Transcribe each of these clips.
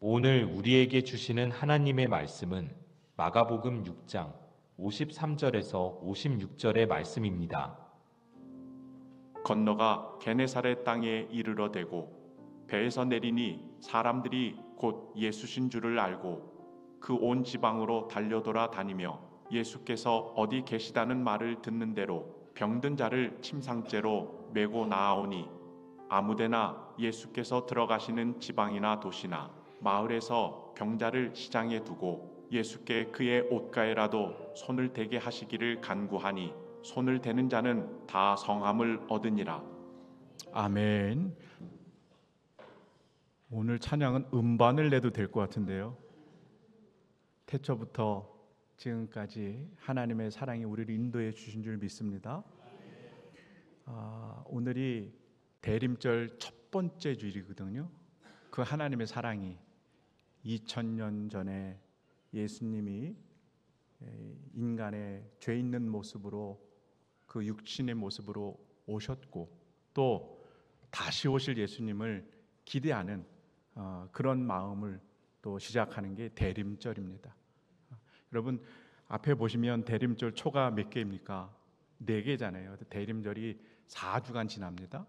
오늘 우리에게 주시는 하나님의 말씀은 마가복음 6장 53절에서 56절의 말씀입니다. 건너가 게네사렛 땅에 이르러 대고 배에서 내리니 사람들이 곧 예수신 줄을 알고 그 온 지방으로 달려돌아 다니며 예수께서 어디 계시다는 말을 듣는 대로 병든 자를 침상째로 메고 나아오니 아무데나 예수께서 들어가시는 지방이나 도시나 마을에서 병자를 시장에 두고 예수께 그의 옷가에라도 손을 대게 하시기를 간구하니 손을 대는 자는 다 성함을 얻으니라. 아멘. 오늘 찬양은 음반을 내도 될 것 같은데요. 태초부터 지금까지 하나님의 사랑이 우리를 인도해 주신 줄 믿습니다. 오늘이 대림절 첫 번째 주일이거든요. 그 하나님의 사랑이 2000년 전에 예수님이 인간의 죄 있는 모습으로 그 육신의 모습으로 오셨고 또 다시 오실 예수님을 기대하는 그런 마음을 또 시작하는 게 대림절입니다. 여러분 앞에 보시면 대림절 초가 몇 개입니까? 4개잖아요. 대림절이 4주간 지납니다.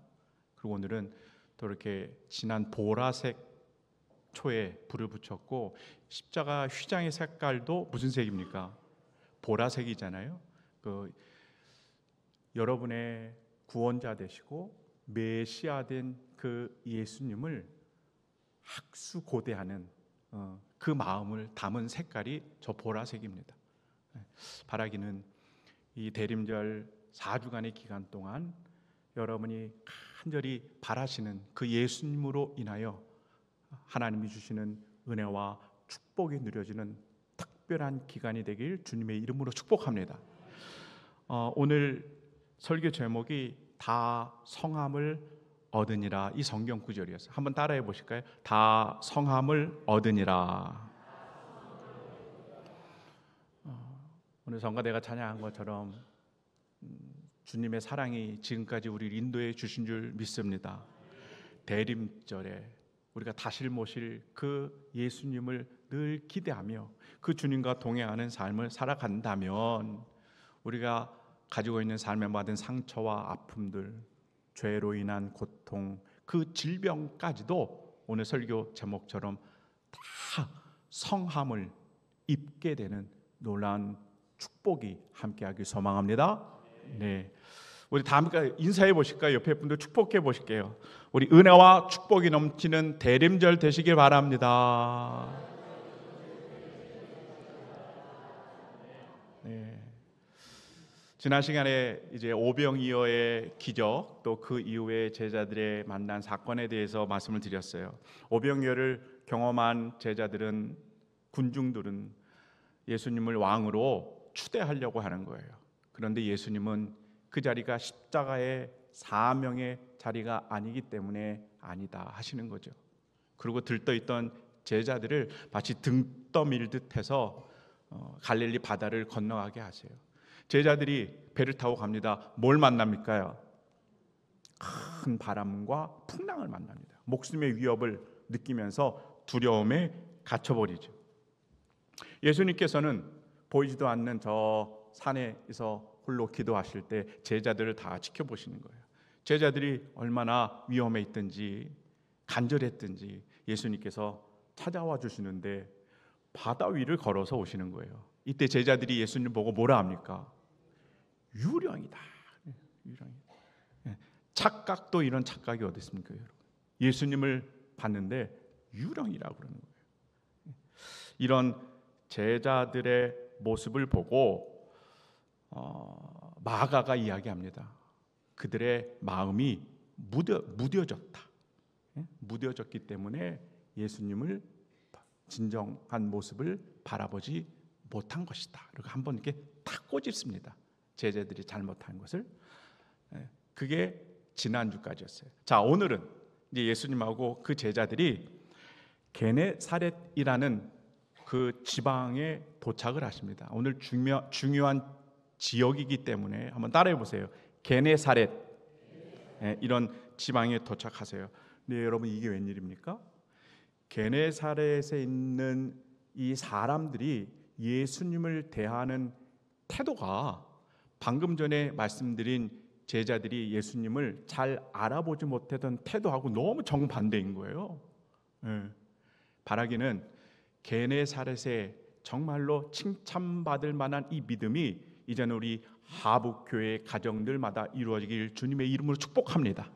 그리고 오늘은 또 이렇게 진한 보라색 초에 불을 붙였고 십자가 휘장의 색깔도 무슨 색입니까? 보라색이잖아요. 여러분의 구원자 되시고 메시아 된 그 예수님을 학수고대하는 그 마음을 담은 색깔이 저 보라색입니다. 바라기는 이 대림절 4주간의 기간 동안 여러분이 간절히 바라시는 그 예수님으로 인하여 하나님이 주시는 은혜와 축복이 누려지는 특별한 기간이 되길 주님의 이름으로 축복합니다. 오늘 설교 제목이 다 성함을 얻으니라, 이 성경 구절이었어요. 한번 따라해 보실까요? 다 성함을 얻으니라. 오늘 성가대가 찬양한 것처럼 주님의 사랑이 지금까지 우리를 인도해 주신 줄 믿습니다. 대림절에 우리가 다시 모실 그 예수님을 늘 기대하며 그 주님과 동행하는 삶을 살아간다면 우리가 가지고 있는 삶에 받은 상처와 아픔들, 죄로 인한 고통, 그 질병까지도 오늘 설교 제목처럼 다 성함을 입게 되는 놀라운 축복이 함께하길 소망합니다. 네, 우리 다 함께 인사해 보실까요? 옆에 분들 축복해 보실게요. 우리 은혜와 축복이 넘치는 대림절 되시길 바랍니다. 네. 지난 시간에 이제 오병이어의 기적 또 그 이후에 제자들의 만난 사건에 대해서 말씀을 드렸어요. 오병이어를 경험한 제자들은, 군중들은 예수님을 왕으로 추대하려고 하는 거예요. 그런데 예수님은 그 자리가 십자가의 사명의 자리가 아니기 때문에 아니다 하시는 거죠. 그리고 들떠있던 제자들을 마치 등 떠밀듯 해서 갈릴리 바다를 건너가게 하세요. 제자들이 배를 타고 갑니다. 뭘 만납니까? 큰 바람과 풍랑을 만납니다. 목숨의 위협을 느끼면서 두려움에 갇혀버리죠. 예수님께서는 보이지도 않는 저 산에서 홀로 기도하실 때 제자들을 다 지켜보시는 거예요. 제자들이 얼마나 위험에 있든지 간절했든지 예수님께서 찾아와 주시는데 바다 위를 걸어서 오시는 거예요. 이때 제자들이 예수님 보고 뭐라 합니까? 유령이다. 유령이다. 착각도 이런 착각이 어디 있습니까, 여러분? 예수님을 봤는데 유령이라고 그러는 거예요. 이런 제자들의 모습을 보고 마가가 이야기합니다. 그들의 마음이 무뎌졌다. 무뎌졌기 때문에 예수님을 진정한 모습을 바라보지 못한 것이다. 그리고 한번 이렇게 탁 꼬집습니다. 제자들이 잘못한 것을. 그게 지난주까지였어요. 자, 오늘은 이제 예수님하고 그 제자들이 게네사렛이라는 그 지방에 도착을 하십니다. 오늘 중요한 지역이기 때문에 한번 따라해 보세요. 게네사렛. 이런 지방에 도착하세요. 네, 여러분, 이게 웬일입니까? 게네사렛에 있는 이 사람들이 예수님을 대하는 태도가 방금 전에 말씀드린 제자들이 예수님을 잘 알아보지 못했던 태도하고 너무 정반대인 거예요. 바라기는 게네사렛에 정말로 칭찬받을 만한 이 믿음이 이제는 우리 하북교회 가정들마다 이루어지길 주님의 이름으로 축복합니다.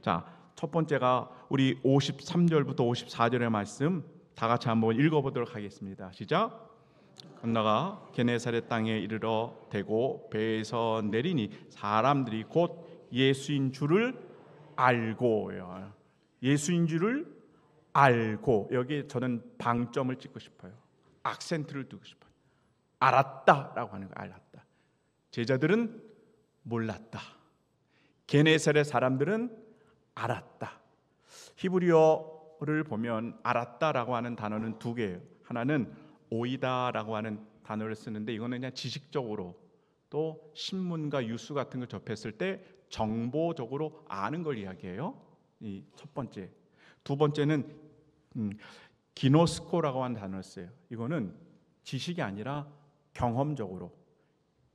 자, 첫 번째가 우리 53절부터 54절의 말씀 다 같이 한번 읽어보도록 하겠습니다. 시작. 건너가 게네사렛 땅에 이르러 대고 배에서 내리니 사람들이 곧 예수인 줄을 알고요. 예수인 줄을 알고, 여기 저는 방점을 찍고 싶어요. 악센트를 두고 싶어요. 알았다라고 하는 거, 알았다. 제자들은 몰랐다. 게네사렛 사람들은 알았다. 히브리어를 보면 알았다라고 하는 단어는 두 개예요. 하나는 오이다라고 하는 단어를 쓰는데 이거는 그냥 지식적으로 또 신문과 뉴스 같은 걸 접했을 때 정보적으로 아는 걸 이야기해요. 이 첫 번째. 두 번째는 기노스코라고 하는 단어를 써요. 이거는 지식이 아니라 경험적으로,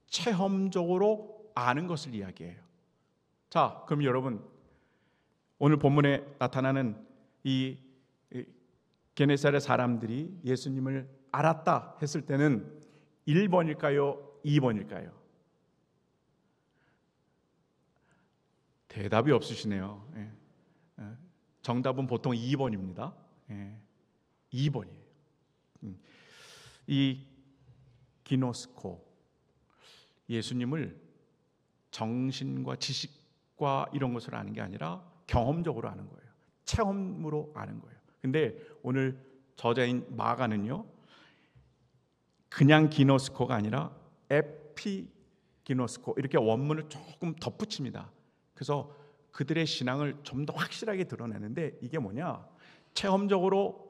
체험적으로 아는 것을 이야기해요. 자, 그럼 여러분, 오늘 본문에 나타나는 이 게네사렛 사람들이 예수님을 알았다 했을 때는 1번일까요? 2번일까요? 대답이 없으시네요. 정답은 보통 2번입니다. 2번이에요. 이 기노스코, 예수님을 정신과 지식과 이런 것으로 아는 게 아니라 경험적으로 아는 거예요. 체험으로 아는 거예요. 근데 오늘 저자인 마가는요, 그냥 기노스코가 아니라 에피기노스코, 이렇게 원문을 조금 덧붙입니다. 그래서 그들의 신앙을 좀 더 확실하게 드러내는데, 이게 뭐냐, 체험적으로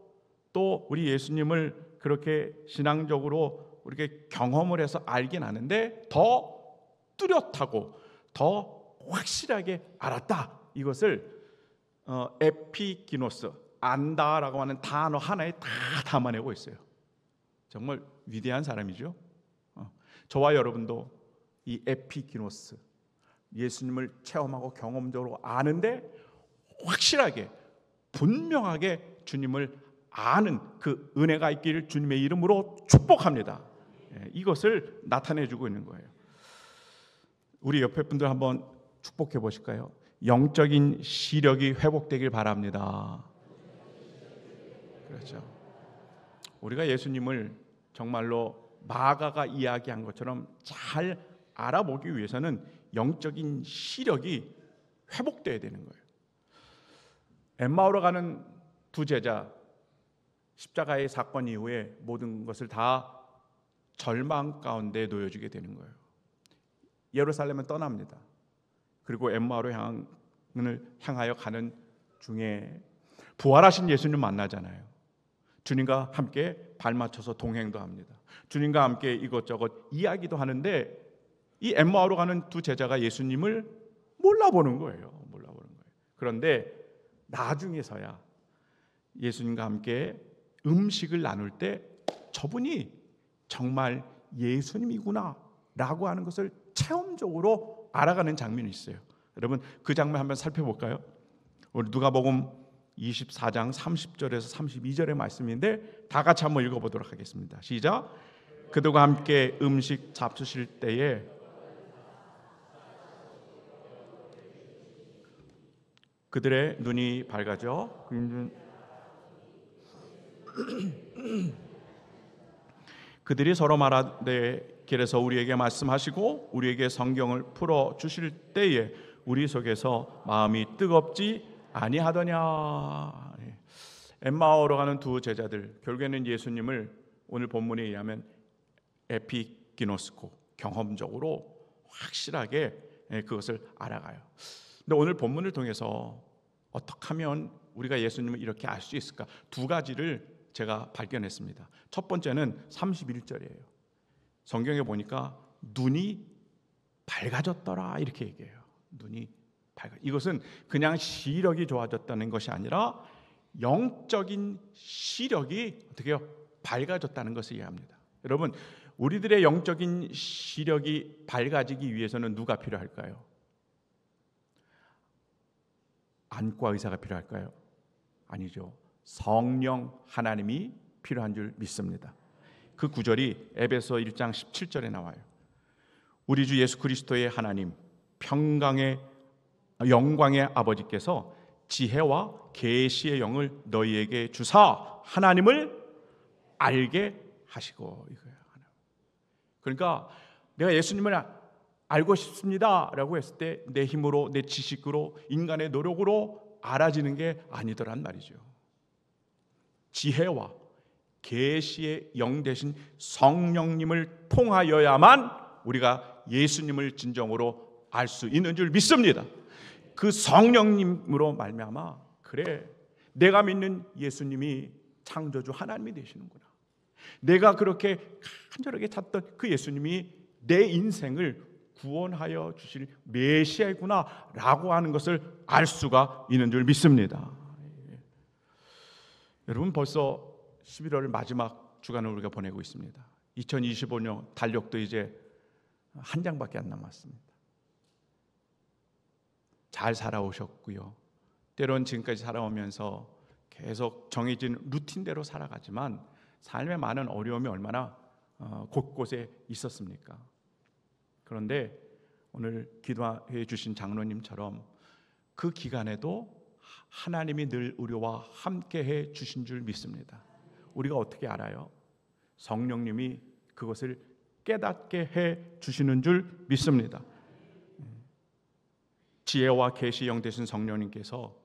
또 우리 예수님을 그렇게 신앙적으로 이렇게 경험을 해서 알긴 아는데 더 뚜렷하고 더 확실하게 알았다. 이것을 에피기노스, 안다라고 하는 단어 하나에 다 담아내고 있어요. 정말 위대한 사람이죠. 저와 여러분도 이 에피기노스, 예수님을 체험하고 경험적으로 아는데 확실하게 분명하게 주님을 아는 그 은혜가 있기를 주님의 이름으로 축복합니다. 이것을 나타내주고 있는 거예요. 우리 옆에 분들 한번 축복해 보실까요? 영적인 시력이 회복되길 바랍니다. 그렇죠. 우리가 예수님을 정말로 마가가 이야기한 것처럼 잘 알아보기 위해서는 영적인 시력이 회복돼야 되는 거예요. 엠마오로 가는 두 제자, 십자가의 사건 이후에 모든 것을 다 절망 가운데 놓여지게 되는 거예요. 예루살렘을 떠납니다. 그리고 엠마오로 향하여 가는 중에 부활하신 예수님 만나잖아요. 주님과 함께 발 맞춰서 동행도 합니다. 주님과 함께 이것저것 이야기도 하는데 이 엠마오로 가는 두 제자가 예수님을 몰라보는 거예요. 그런데 나중에서야 예수님과 함께 음식을 나눌 때 저분이 정말 예수님이구나 라고 하는 것을 체험적으로 알아가는 장면이 있어요. 여러분, 그 장면 한번 살펴볼까요? 우리 누가복음 24장 30절에서 32절의 말씀인데 다 같이 한번 읽어보도록 하겠습니다. 시작. 그들과 함께 음식 잡수실 때에 그들의 눈이 밝아져 그들이 서로 말하되 길에서 우리에게 말씀하시고 우리에게 성경을 풀어 주실 때에 우리 속에서 마음이 뜨겁지 아니하더냐. 엠마오로 가는 두 제자들, 결국에는 예수님을 오늘 본문에 의하면 에피기노스코, 경험적으로 확실하게 그것을 알아가요. 근데 오늘 본문을 통해서 어떻게 하면 우리가 예수님을 이렇게 알 수 있을까? 두 가지를 제가 발견했습니다. 첫 번째는 31절이에요. 성경에 보니까 눈이 밝아졌더라 이렇게 얘기해요. 눈이 밝아. 이것은 그냥 시력이 좋아졌다는 것이 아니라 영적인 시력이 어떻게 해요? 밝아졌다는 것을 이해합니다. 여러분, 우리들의 영적인 시력이 밝아지기 위해서는 누가 필요할까요? 안과 의사가 필요할까요? 아니죠. 성령 하나님이 필요한 줄 믿습니다. 그 구절이 에베소 1장 17절에 나와요. 우리 주 예수 그리스도의 하나님, 평강의 영광의 아버지께서 지혜와 계시의 영을 너희에게 주사 하나님을 알게 하시고, 이거예요. 그러니까 내가 예수님을 알고 싶습니다라고 했을 때 내 힘으로, 내 지식으로, 인간의 노력으로 알아지는 게 아니더란 말이죠. 지혜와 계시의 영 되신 성령님을 통하여야만 우리가 예수님을 진정으로 알 수 있는 줄 믿습니다. 그 성령님으로 말미암아, 그래, 내가 믿는 예수님이 창조주 하나님이 되시는구나, 내가 그렇게 간절하게 찾던 그 예수님이 내 인생을 구원하여 주실 메시아이구나 라고 하는 것을 알 수가 있는 줄 믿습니다. 여러분, 벌써 11월 마지막 주간을 우리가 보내고 있습니다. 2025년 달력도 이제 한 장밖에 안 남았습니다. 잘 살아오셨고요. 때론 지금까지 살아오면서 계속 정해진 루틴대로 살아가지만 삶의 많은 어려움이 얼마나 곳곳에 있었습니까? 그런데 오늘 기도해 주신 장로님처럼 그 기간에도 하나님이 늘 우리와 함께해 주신 줄 믿습니다. 우리가 어떻게 알아요? 성령님이 그것을 깨닫게 해 주시는 줄 믿습니다. 지혜와 계시 영 되신 성령님께서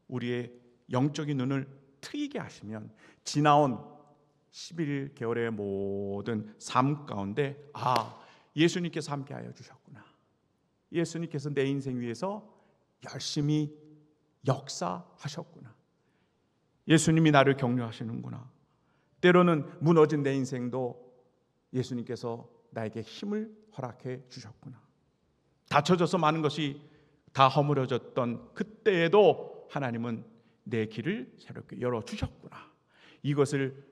우리의 영적인 눈을 트이게 하시면 지나온 11개월의 모든 삶 가운데, 아, 예수님께서 함께하여 주셨구나, 예수님께서 내 인생 위해서 열심히 역사하셨구나, 예수님이 나를 격려하시는구나, 때로는 무너진 내 인생도 예수님께서 나에게 힘을 허락해 주셨구나, 닫혀져서 많은 것이 다 허물어졌던 그때에도 하나님은 내 길을 새롭게 열어주셨구나, 이것을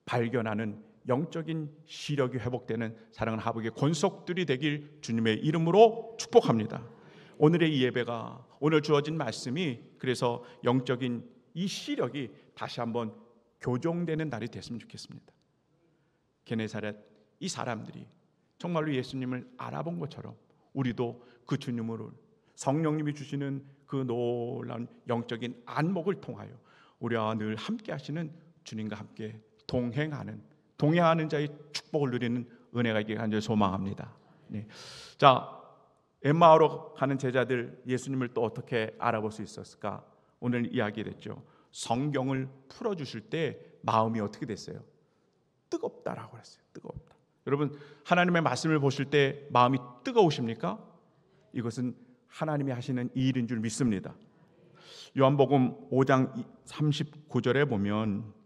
발견하는 영적인 시력이 회복되는 사랑하는 하복의 권속들이 되길 주님의 이름으로 축복합니다. 오늘의 이 예배가, 오늘 주어진 말씀이 그래서 영적인 이 시력이 다시 한번 교정되는 날이 됐으면 좋겠습니다. 게네사렛 이 사람들이 정말로 예수님을 알아본 것처럼 우리도 그 주님을, 성령님이 주시는 그 놀라운 영적인 안목을 통하여 우리와 늘 함께 하시는 주님과 함께 동행하는 자의 축복을 누리는 은혜가 있기를 간절히 소망합니다. 네. 자, 엠마오로 가는 제자들 예수님을 또 어떻게 알아볼 수 있었을까? 오늘 이야기했죠. 성경을 풀어주실 때 마음이 어떻게 됐어요? 뜨겁다라고 했어요. 뜨겁다. 여러분, 하나님의 말씀을 보실 때 마음이 뜨거우십니까? 이것은 하나님이 하시는 일인 줄 믿습니다. 요한복음 5장 39절에 보면,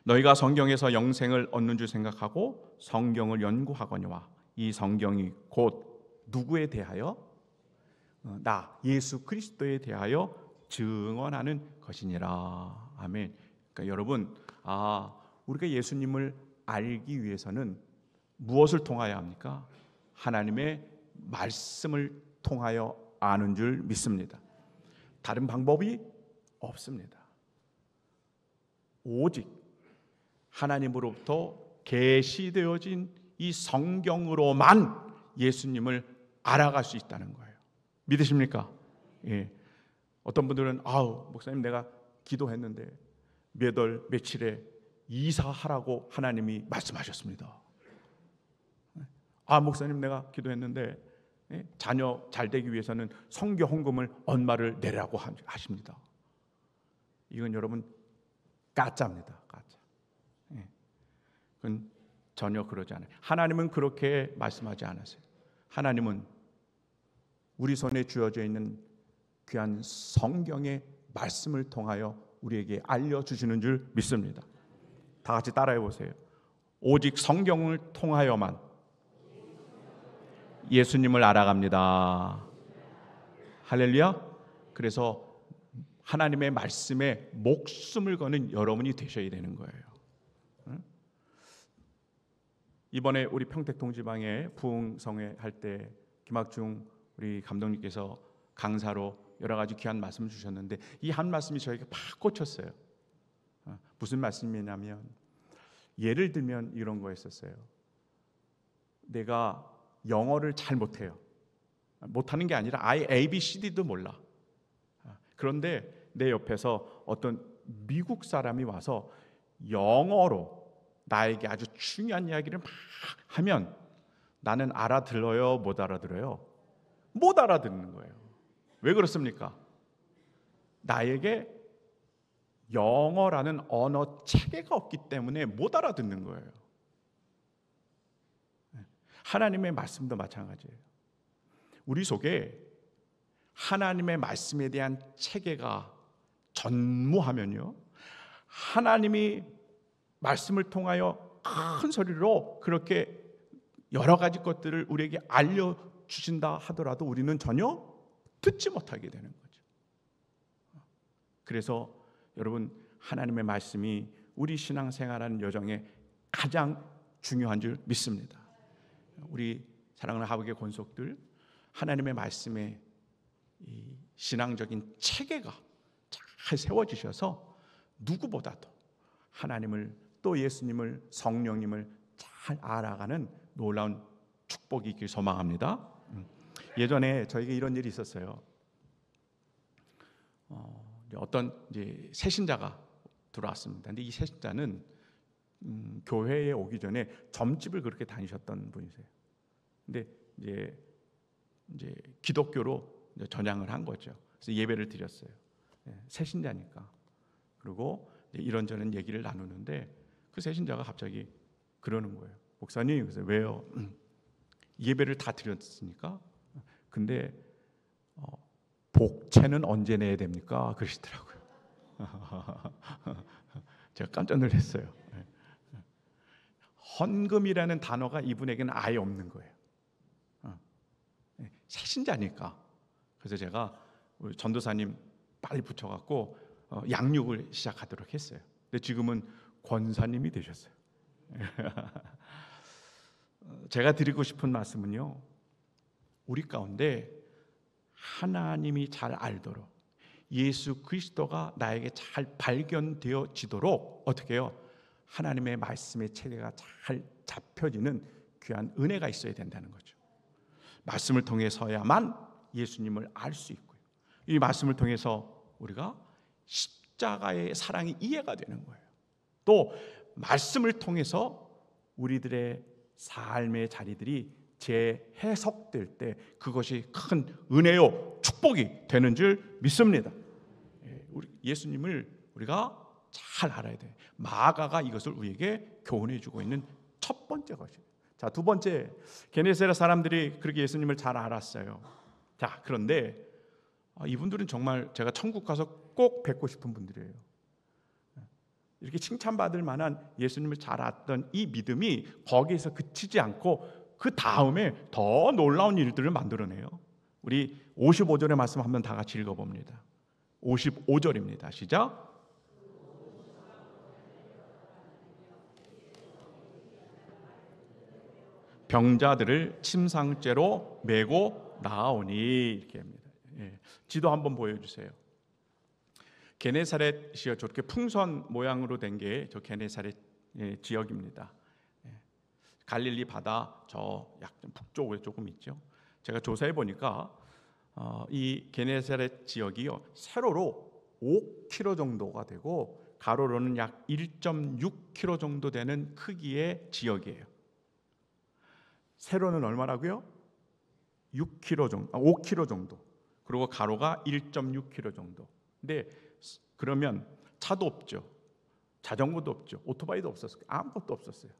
너희가 성경에서 영생을 얻는 줄 생각하고 성경을 연구하거니와 이 성경이 곧 누구에 대하여? 나 예수 그리스도에 대하여 증언하는 것이니라. 아멘. 그러니까 여러분, 우리가 예수님을 알기 위해서는 무엇을 통하여 합니까? 하나님의 말씀을 통하여 아는 줄 믿습니다. 다른 방법이 없습니다. 오직 하나님으로부터 계시되어진 이 성경으로만 예수님을 알아갈 수 있다는 거예요. 믿으십니까? 예. 어떤 분들은 목사님, 내가 기도했는데 몇 월 며칠에 이사하라고 하나님이 말씀하셨습니다. 목사님, 내가 기도했는데 자녀 잘 되기 위해서는 성교 헌금을 얼마를 내라고 하십니다. 이건 여러분 가짜입니다. 가짜. 그건 전혀 그러지 않아요. 하나님은 그렇게 말씀하지 않으세요. 하나님은 우리 손에 주어져 있는 귀한 성경의 말씀을 통하여 우리에게 알려주시는 줄 믿습니다. 다 같이 따라해 보세요. 오직 성경을 통하여만 예수님을 알아갑니다. 할렐루야. 그래서 하나님의 말씀에 목숨을 거는 여러분이 되셔야 되는 거예요. 이번에 우리 평택동지방에 부흥성회 할 때 김학중 우리 감독님께서 강사로 여러 가지 귀한 말씀을 주셨는데 이 한 말씀이 저에게 팍 꽂혔어요. 무슨 말씀이냐면 예를 들면 이런 거였었어요. 내가 영어를 잘 못해요. 못하는 게 아니라 아예 ABCD도 몰라. 그런데 내 옆에서 어떤 미국 사람이 와서 영어로 나에게 아주 중요한 이야기를 막 하면 나는 알아들어요? 못 알아들어요? 못 알아듣는 거예요. 왜 그렇습니까? 나에게 영어라는 언어 체계가 없기 때문에 못 알아듣는 거예요. 하나님의 말씀도 마찬가지예요. 우리 속에 하나님의 말씀에 대한 체계가 전무하면요, 하나님이 말씀을 통하여 큰 소리로 그렇게 여러 가지 것들을 우리에게 알려주신다 하더라도 우리는 전혀 듣지 못하게 되는 거죠. 그래서 여러분, 하나님의 말씀이 우리 신앙생활하는 여정에 가장 중요한 줄 믿습니다. 우리 사랑하는 하복의 권속들, 하나님의 말씀에 이 신앙적인 체계가 잘 세워지셔서 누구보다도 하나님을, 또 예수님을, 성령님을 잘 알아가는 놀라운 축복이 있길 소망합니다. 예전에 저에게 이런 일이 있었어요. 어떤 이제 새신자가 들어왔습니다. 근데 이 새신자는 교회에 오기 전에 점집을 그렇게 다니셨던 분이세요. 근데 이제 기독교로 이제 전향을 한 거죠. 그래서 예배를 드렸어요. 새신자니까. 그리고 이런저런 얘기를 나누는데 그 새신자가 갑자기 그러는 거예요. 목사님, 그래서 왜요? 예배를 다 드렸으니까. 근데 복채는 언제 내야 됩니까? 그러시더라고요. 제가 깜짝 놀랐어요. 헌금이라는 단어가 이분에게는 아예 없는 거예요. 새신자니까. 그래서 제가 우리 전도사님 빨리 붙여갖고 양육을 시작하도록 했어요. 근데 지금은 권사님이 되셨어요. 제가 드리고 싶은 말씀은요, 우리 가운데 하나님이 잘 알도록, 예수 그리스도가 나에게 잘 발견되어지도록 어떻게 해요? 하나님의 말씀의 체계가 잘 잡혀지는 귀한 은혜가 있어야 된다는 거죠. 말씀을 통해서야만 예수님을 알 수 있고요, 이 말씀을 통해서 우리가 십자가의 사랑이 이해가 되는 거예요. 또 말씀을 통해서 우리들의 삶의 자리들이 재해석될 때 그것이 큰 은혜요 축복이 되는 줄 믿습니다. 우리 예수님을 우리가 잘 알아야 돼요. 마가가 이것을 우리에게 교훈해 주고 있는 첫 번째 것이에요. 자, 두 번째, 게네사렛 사람들이 그렇게 예수님을 잘 알았어요. 자, 그런데 이분들은 정말 제가 천국 가서 꼭 뵙고 싶은 분들이에요. 이렇게 칭찬받을 만한 예수님을 잘 알았던 이 믿음이 거기에서 그치지 않고 그 다음에 더 놀라운 일들을 만들어내요. 우리 55절의 말씀 한번 다 같이 읽어봅니다. 55절입니다. 시작. 병자들을 침상째로 메고 나아오니, 이렇게 합니다. 지도 한번 보여주세요. 게네사렛이 저렇게 풍선 모양으로 된 게 저 게네사렛 지역입니다. 갈릴리 바다 저 약간 북쪽에 조금 있죠. 제가 조사해 보니까 이 게네사렛 지역이요, 세로로 5km 정도가 되고 가로로는 약 1.6km 정도 되는 크기의 지역이에요. 세로는 얼마라고요? 6km 정도, 5km 정도. 그리고 가로가 1.6km 정도. 근데 그러면 차도 없죠, 자전거도 없죠, 오토바이도 없었어요. 아무것도 없었어요.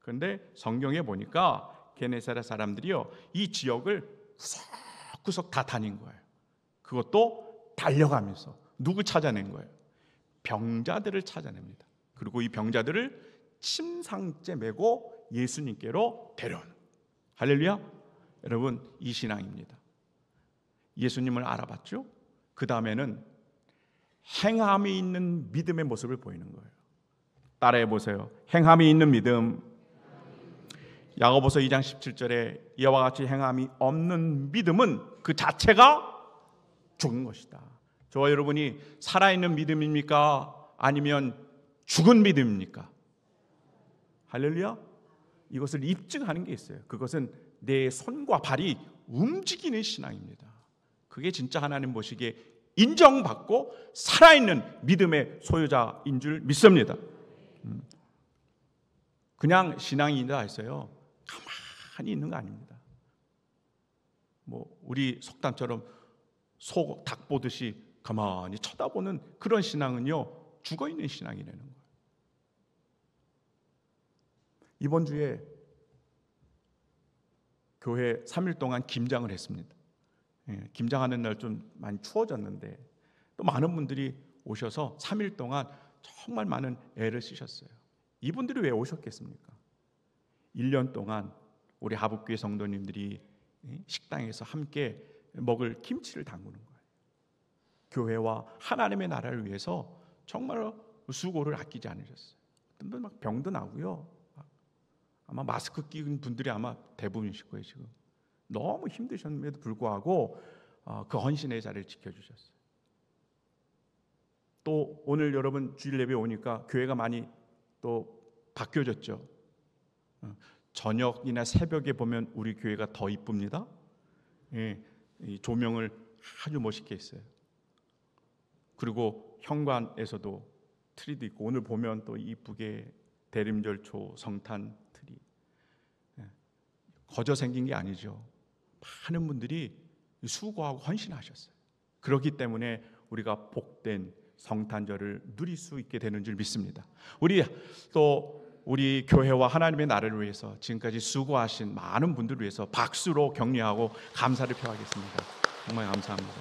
그런데 성경에 보니까 게네사렛 사람들이요, 이 지역을 구석구석 다 다닌 거예요. 그것도 달려가면서 누구 찾아낸 거예요? 병자들을 찾아냅니다. 그리고 이 병자들을 침상째 메고 예수님께로 데려오는, 할렐루야. 여러분, 이 신앙입니다. 예수님을 알아봤죠? 그 다음에는 행함이 있는 믿음의 모습을 보이는 거예요. 따라해 보세요. 행함이 있는 믿음. 야고보서 2장 17절에 이와 같이 행함이 없는 믿음은 그 자체가 죽은 것이다. 저와 여러분이 살아있는 믿음입니까? 아니면 죽은 믿음입니까? 할렐루야. 이것을 입증하는 게 있어요. 그것은 내 손과 발이 움직이는 신앙입니다. 그게 진짜 하나님 보시기에 인정받고 살아있는 믿음의 소유자인 줄 믿습니다. 그냥 신앙이다 했어요. 가만히 있는 거 아닙니다. 뭐 우리 속담처럼 소 닭 보듯이 가만히 쳐다보는 그런 신앙은요, 죽어 있는 신앙이라는 거예요. 이번 주에 교회 3일 동안 김장을 했습니다. 김장하는 날 좀 많이 추워졌는데 또 많은 분들이 오셔서 3일 동안 정말 많은 애를 쓰셨어요. 이분들이 왜 오셨겠습니까? 1년 동안 우리 하북교회 성도님들이 식당에서 함께 먹을 김치를 담그는 거예요. 교회와 하나님의 나라를 위해서 정말 수고를 아끼지 않으셨어요. 어떤 분들 막 병도 나고요. 아마 마스크 끼는 분들이 아마 대부분이실 거예요. 지금 너무 힘드셨음에도 불구하고 그 헌신의 자리를 지켜주셨어요. 또 오늘 여러분 주일 예배 오니까 교회가 많이 또 바뀌어졌죠. 저녁이나 새벽에 보면 우리 교회가 더 이쁩니다. 이 조명을 아주 멋있게 했어요. 그리고 현관에서도 트리도 있고 오늘 보면 또 이쁘게 대림절초 성탄 트리. 거저 생긴 게 아니죠. 많은 분들이 수고하고 헌신하셨어요. 그렇기 때문에 우리가 복된 성탄절을 누릴 수 있게 되는 줄 믿습니다. 우리 교회와 하나님의 나라를 위해서 지금까지 수고하신 많은 분들을 위해서 박수로 격려하고 감사를 표하겠습니다. 정말 감사합니다.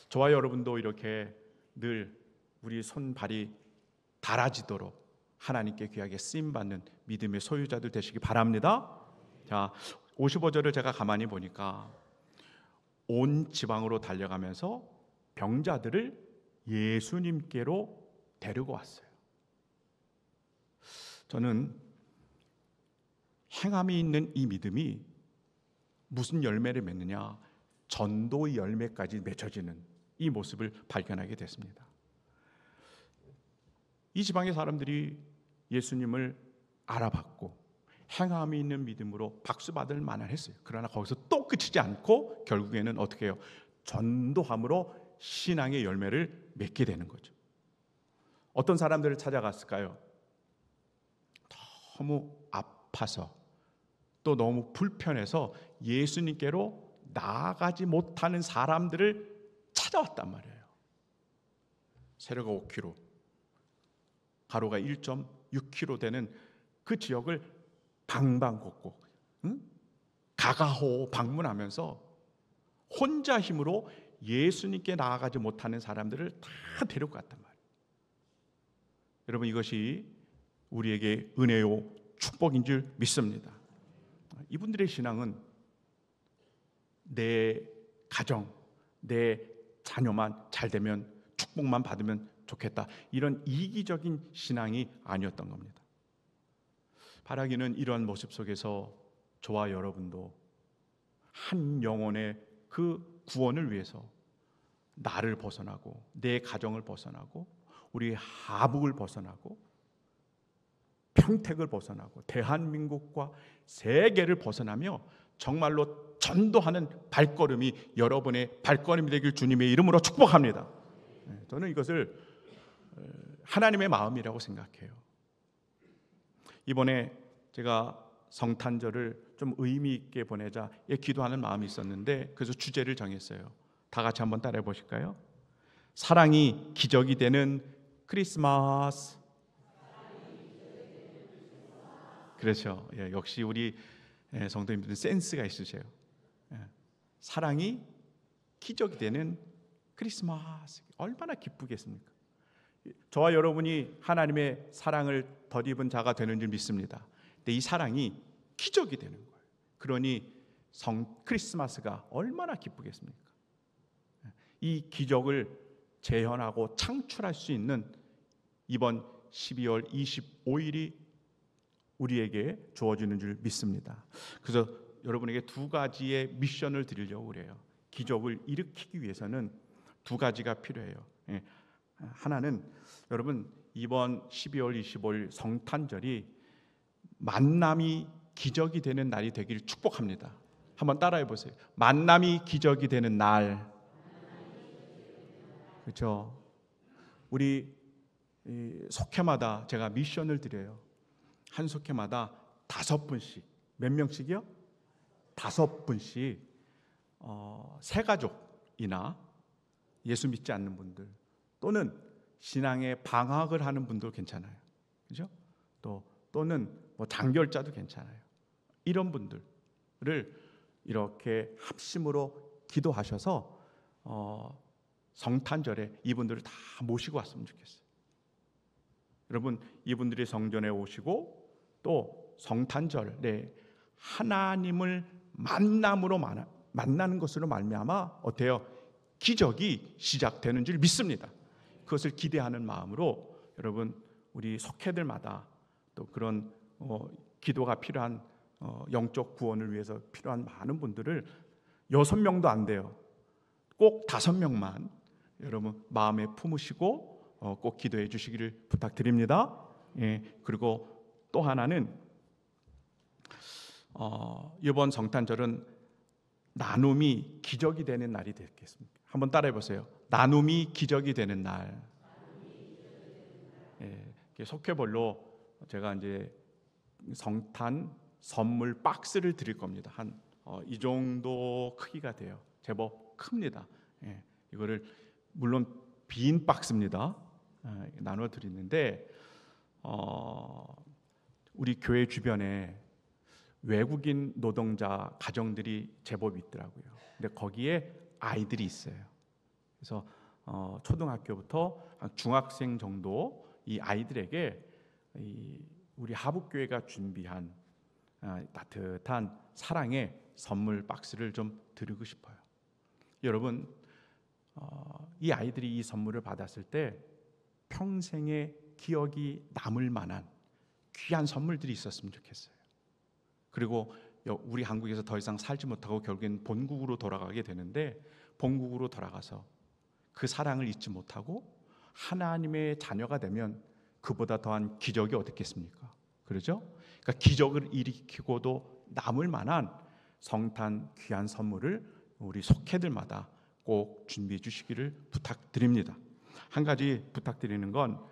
저와 여러분도 이렇게 늘 우리 손발이 달아지도록 하나님께 귀하게 쓰임받는 믿음의 소유자들 되시기 바랍니다. 자, 55절을 제가 가만히 보니까 온 지방으로 달려가면서 병자들을 예수님께로 데리고 왔어요. 저는 행함이 있는 이 믿음이 무슨 열매를 맺느냐, 전도의 열매까지 맺혀지는 이 모습을 발견하게 됐습니다. 이 지방의 사람들이 예수님을 알아봤고 행함이 있는 믿음으로 박수받을 만했어요. 그러나 거기서 또 끝이지 않고 결국에는 어떻게 해요? 전도함으로 신앙의 열매를 맺게 되는 거죠. 어떤 사람들을 찾아갔을까요? 너무 아파서 또 너무 불편해서 예수님께로 나아가지 못하는 사람들을 찾아왔단 말이에요. 세로가 5km, 가로가 1.6km 되는 그 지역을 방방곡곡 가가호 방문하면서 혼자 힘으로 예수님께 나아가지 못하는 사람들을 다 데리고 갔단 말이에요. 여러분, 이것이 우리에게 은혜요 축복인 줄 믿습니다. 이분들의 신앙은 내 가정, 내 자녀만 잘 되면, 축복만 받으면 좋겠다, 이런 이기적인 신앙이 아니었던 겁니다. 바라기는 이러한 모습 속에서 저와 여러분도 한 영혼의 그 구원을 위해서 나를 벗어나고 내 가정을 벗어나고 우리 하북을 벗어나고 평택을 벗어나고 대한민국과 세계를 벗어나며 정말로 전도하는 발걸음이 여러분의 발걸음이 되길 주님의 이름으로 축복합니다. 저는 이것을 하나님의 마음이라고 생각해요. 이번에 제가 성탄절을 좀 의미 있게 보내자 기도하는 마음이 있었는데 그래서 주제를 정했어요. 다 같이 한번 따라해 보실까요? 사랑이 기적이 되는 크리스마스. 그렇죠. 역시 우리 성도님들은 센스가 있으세요. 사랑이 기적이 되는 크리스마스, 얼마나 기쁘겠습니까? 저와 여러분이 하나님의 사랑을 덧입은 자가 되는 줄 믿습니다. 근데 이 사랑이 기적이 되는 거예요. 그러니 크리스마스가 얼마나 기쁘겠습니까? 이 기적을 재현하고 창출할 수 있는 이번 12월 25일이 우리에게 주어지는 줄 믿습니다. 그래서 여러분에게 두 가지의 미션을 드리려고 그래요. 기적을 일으키기 위해서는 두 가지가 필요해요. 하나는 여러분 이번 12월 25일 성탄절이 만남이 기적이 되는 날이 되기를 축복합니다. 한번 따라해 보세요. 만남이 기적이 되는 날. 그렇죠? 우리 속회마다 제가 미션을 드려요. 한 속회마다 5분씩. 몇 명씩이요? 5분씩 새 가족이나 예수 믿지 않는 분들 또는 신앙의 방학을 하는 분도 괜찮아요. 그죠? 또는 뭐 장결자도 괜찮아요. 이런 분들을 이렇게 합심으로 기도하셔서 성탄절에 이분들을 다 모시고 왔으면 좋겠어요. 여러분 이분들이 성전에 오시고 또 성탄절에 하나님을 만나는 것으로 말미암아 어때요? 기적이 시작되는 줄 믿습니다. 그것을 기대하는 마음으로 여러분 우리 속회들마다 또 그런 기도가 필요한 영적 구원을 위해서 필요한 많은 분들을 6명도 안 돼요. 꼭 5명만 여러분 마음에 품으시고 꼭 기도해 주시기를 부탁드립니다. 그리고 또 하나는 이번 성탄절은 나눔이 기적이 되는 날이 되겠습니다. 한번 따라해 보세요. 나눔이 기적이 되는 날. 속회별로 제가 이제 성탄 선물 박스를 드릴 겁니다. 한 이 정도 크기가 돼요. 제법 큽니다. 이거를 물론 빈 박스입니다. 나눠 드리는데 우리 교회 주변에 외국인 노동자 가정들이 제법 있더라고요. 근데 거기에 아이들이 있어요. 그래서 초등학교부터 중학생 정도 이 아이들에게 우리 하북교회가 준비한 따뜻한 사랑의 선물 박스를 좀 드리고 싶어요. 여러분 이 아이들이 이 선물을 받았을 때 평생의 기억이 남을 만한 귀한 선물들이 있었으면 좋겠어요. 그리고 우리 한국에서 더 이상 살지 못하고 결국엔 본국으로 돌아가게 되는데 본국으로 돌아가서 그 사랑을 잊지 못하고 하나님의 자녀가 되면 그보다 더한 기적이 어딨겠습니까? 그렇죠? 그러니까 기적을 일으키고도 남을 만한 성탄 귀한 선물을 우리 속회들마다 꼭 준비해 주시기를 부탁드립니다. 한 가지 부탁드리는 건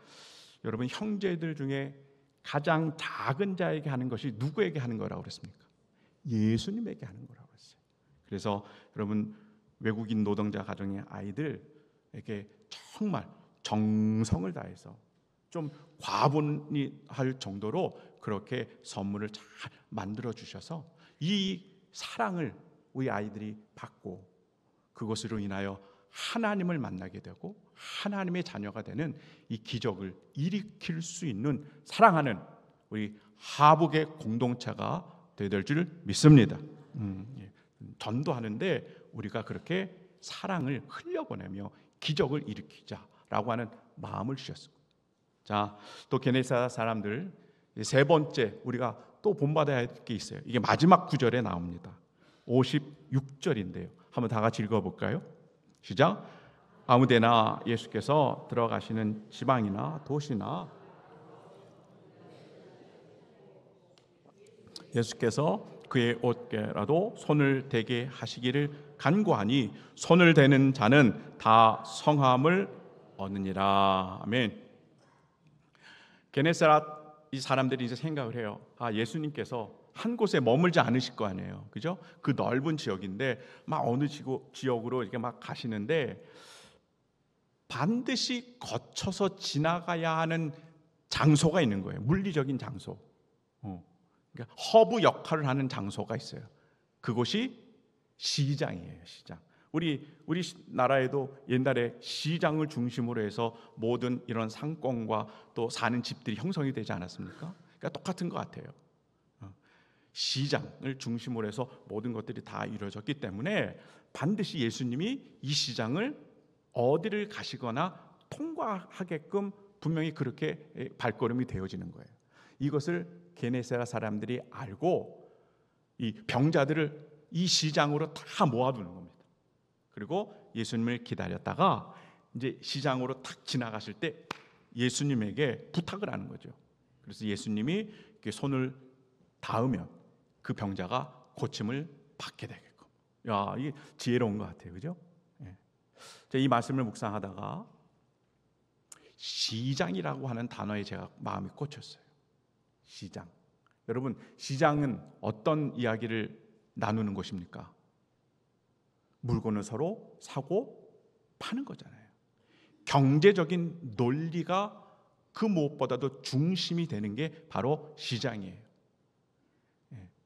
여러분 형제들 중에 가장 작은 자에게 하는 것이 누구에게 하는 거라고 그랬습니까? 예수님에게 하는 거라고 했어요. 그래서 여러분 외국인 노동자 가정의 아이들에게 정말 정성을 다해서 좀 과분히 할 정도로 그렇게 선물을 잘 만들어 주셔서 이 사랑을 우리 아이들이 받고 그것으로 인하여 하나님을 만나게 되고 하나님의 자녀가 되는 이 기적을 일으킬 수 있는 사랑하는 우리 하북의 공동체가 되어야 될 줄 믿습니다. 전도하는데 우리가 그렇게 사랑을 흘려보내며 기적을 일으키자라고 하는 마음을 주셨습니다. 자, 또 게네사 사람들 세 번째 우리가 또 본받아야 할 게 있어요. 이게 마지막 구절에 나옵니다. 56절인데요. 한번 다 같이 읽어볼까요? 시작. 아무데나 예수께서 들어가시는 지방이나 도시나 예수께서 그의 옷께라도 손을 대게 하시기를 간구하니 손을 대는 자는 다 성함을 얻느니라. 아멘. 게네사렛 이 사람들이 이제 생각을 해요. 예수님께서 한 곳에 머물지 않으실 거 아니에요. 그죠? 그 넓은 지역인데 막 어느 지역으로 이렇게 막 가시는데 반드시 거쳐서 지나가야 하는 장소가 있는 거예요. 물리적인 장소. 그러니까 허브 역할을 하는 장소가 있어요. 그곳이 시장이에요. 시장. 우리 나라에도 옛날에 시장을 중심으로 해서 모든 이런 상권과 또 사는 집들이 형성이 되지 않았습니까? 그러니까 똑같은 것 같아요. 시장을 중심으로 해서 모든 것들이 다 이루어졌기 때문에 반드시 예수님이 이 시장을 어디를 가시거나 통과하게끔 분명히 그렇게 발걸음이 되어지는 거예요. 이것을 게네사렛 사람들이 알고 이 병자들을 이 시장으로 다 모아두는 겁니다. 그리고 예수님을 기다렸다가 이제 시장으로 탁 지나가실 때 예수님에게 부탁을 하는 거죠. 그래서 예수님이 이렇게 손을 닿으면 그 병자가 고침을 받게 되게끔. 야, 이게 지혜로운 것 같아요, 그죠? 예. 이 말씀을 묵상하다가 시장이라고 하는 단어에 제가 마음이 꽂혔어요. 시장. 여러분, 시장은 어떤 이야기를 나누는 곳입니까? 물건을 서로 사고 파는 거잖아요. 경제적인 논리가 그 무엇보다도 중심이 되는 게 바로 시장이에요.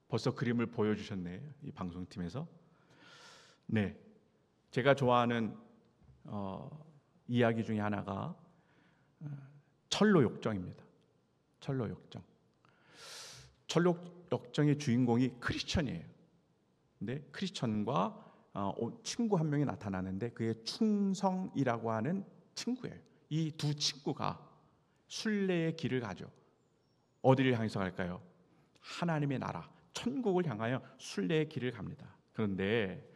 벌써 그림을 보여주셨네요, 이 방송팀에서. 네, 제가 좋아하는 이야기 중에 하나가 철로역정입니다. 철로역정. 철로역정의 주인공이 크리스천이에요. 근데 크리스천과 친구 한 명이 나타나는데 그게 충성이라고 하는 친구예요. 이 두 친구가 순례의 길을 가죠. 어디를 향해서 갈까요? 하나님의 나라, 천국을 향하여 순례의 길을 갑니다. 그런데